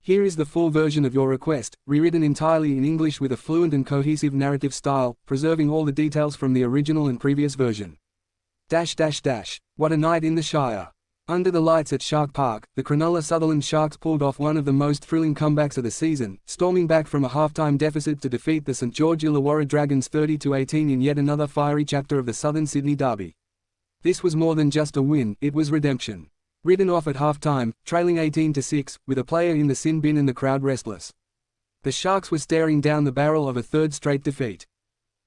Here is the full version of your request, rewritten entirely in English with a fluent and cohesive narrative style, preserving all the details from the original and previous version. What a night in the Shire. Under the lights at Shark Park, the Cronulla Sutherland Sharks pulled off one of the most thrilling comebacks of the season, storming back from a halftime deficit to defeat the St George Illawarra Dragons 30-18 in yet another fiery chapter of the Southern Sydney derby. This was more than just a win, it was redemption. Ridden off at halftime, trailing 18-6, with a player in the sin bin and the crowd restless. The Sharks were staring down the barrel of a third straight defeat.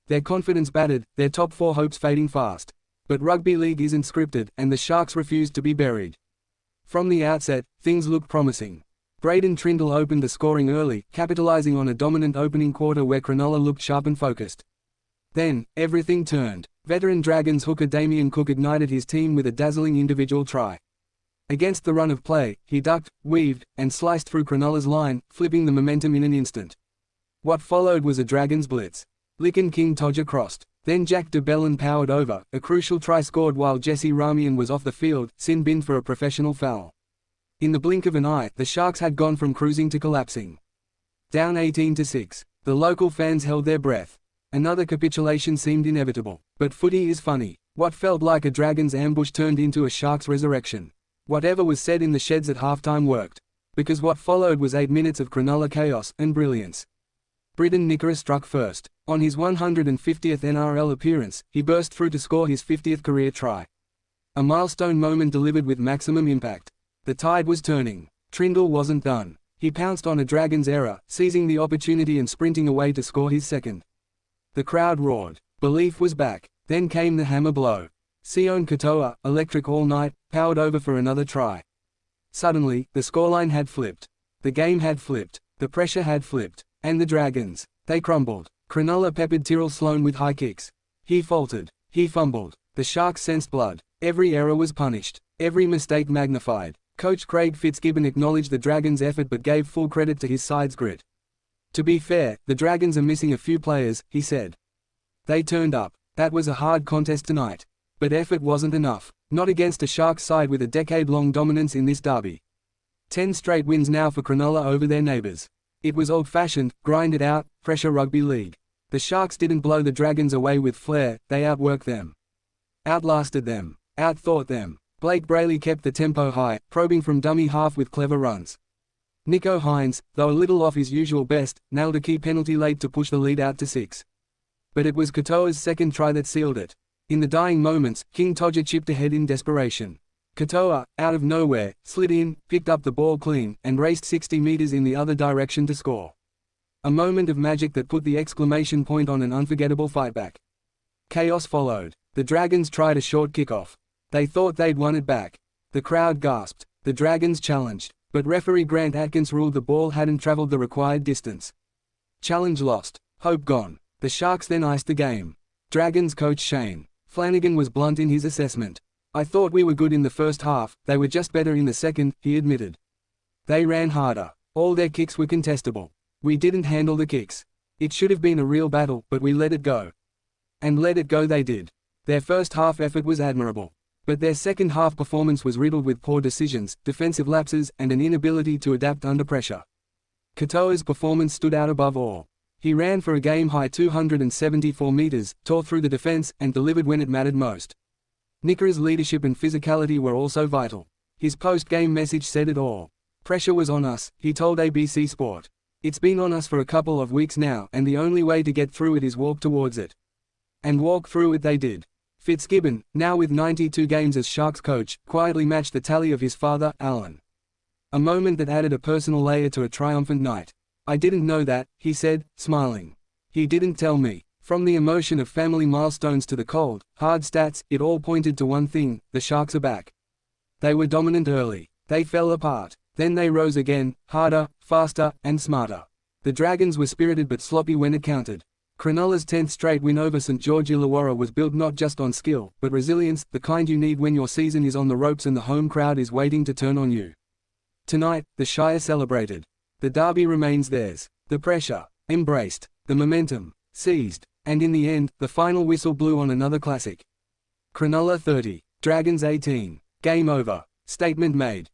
Their confidence battered, their top four hopes fading fast. But rugby league isn't scripted, and the Sharks refused to be buried. From the outset, things looked promising. Braydon Trindall opened the scoring early, capitalising on a dominant opening quarter where Cronulla looked sharp and focused. Then, everything turned. Veteran Dragons hooker Damien Cook ignited his team with a dazzling individual try. Against the run of play, he ducked, weaved, and sliced through Cronulla's line, flipping the momentum in an instant. What followed was a Dragons blitz. Lickin King Todger crossed. Then Jack de Belin powered over, a crucial try scored while Jesse Ramian was off the field, sin binned for a professional foul. In the blink of an eye, the Sharks had gone from cruising to collapsing. Down 18-6, the local fans held their breath. Another capitulation seemed inevitable. But footy is funny. What felt like a Dragons ambush turned into a Sharks resurrection. Whatever was said in the sheds at halftime worked. Because what followed was 8 minutes of Cronulla chaos and brilliance. Briton Nikora struck first. On his 150th NRL appearance, he burst through to score his 50th career try. A milestone moment delivered with maximum impact. The tide was turning. Trindall wasn't done. He pounced on a Dragons error, seizing the opportunity and sprinting away to score his second. The crowd roared. Belief was back. Then came the hammer blow. Sione Katoa, electric all night, powered over for another try. Suddenly, the scoreline had flipped. The game had flipped. The pressure had flipped. And the Dragons, they crumbled. Cronulla peppered Tyrell Sloan with high kicks. He faltered. He fumbled. The Sharks sensed blood. Every error was punished. Every mistake magnified. Coach Craig Fitzgibbon acknowledged the Dragons' effort but gave full credit to his side's grit. To be fair, the Dragons are missing a few players, he said. They turned up. That was a hard contest tonight. But effort wasn't enough. Not against a Sharks side with a decade-long dominance in this derby. 10 straight wins now for Cronulla over their neighbours. It was old-fashioned, grind it out, pressure rugby league. The Sharks didn't blow the Dragons away with flair, they outworked them. Outlasted them. Outthought them. Blake Brayley kept the tempo high, probing from dummy half with clever runs. Nicho Hynes, though a little off his usual best, nailed a key penalty late to push the lead out to 6. But it was Katoa's second try that sealed it. In the dying moments, King Todger chipped ahead in desperation. Katoa, out of nowhere, slid in, picked up the ball clean, and raced 60 meters in the other direction to score. A moment of magic that put the exclamation point on an unforgettable fightback. Chaos followed. The Dragons tried a short kickoff. They thought they'd won it back. The crowd gasped. The Dragons challenged. But referee Grant Atkins ruled the ball hadn't traveled the required distance. Challenge lost. Hope gone. The Sharks then iced the game. Dragons coach Shane Flanagan was blunt in his assessment. I thought we were good in the first half, they were just better in the second, he admitted. They ran harder. All their kicks were contestable. We didn't handle the kicks. It should have been a real battle, but we let it go. And let it go they did. Their first half effort was admirable. But their second half performance was riddled with poor decisions, defensive lapses, and an inability to adapt under pressure. Katoa's performance stood out above all. He ran for a game-high 274 meters, tore through the defense, and delivered when it mattered most. Nikora's leadership and physicality were also vital. His post-game message said it all. Pressure was on us, he told ABC Sport. It's been on us for a couple of weeks now, and the only way to get through it is walk towards it. And walk through it they did. Fitzgibbon, now with 92 games as Sharks coach, quietly matched the tally of his father, Alan. A moment that added a personal layer to a triumphant night. I didn't know that, he said, smiling. He didn't tell me. From the emotion of family milestones to the cold, hard stats, it all pointed to one thing: the Sharks are back. They were dominant early. They fell apart. Then they rose again, harder, faster, and smarter. The Dragons were spirited but sloppy when it counted. Cronulla's 10th straight win over St George Illawarra was built not just on skill, but resilience, the kind you need when your season is on the ropes and the home crowd is waiting to turn on you. Tonight, the Shire celebrated. The derby remains theirs. The pressure, embraced. The momentum, seized. And in the end, the final whistle blew on another classic. Cronulla 30, Dragons 18. Game over. Statement made.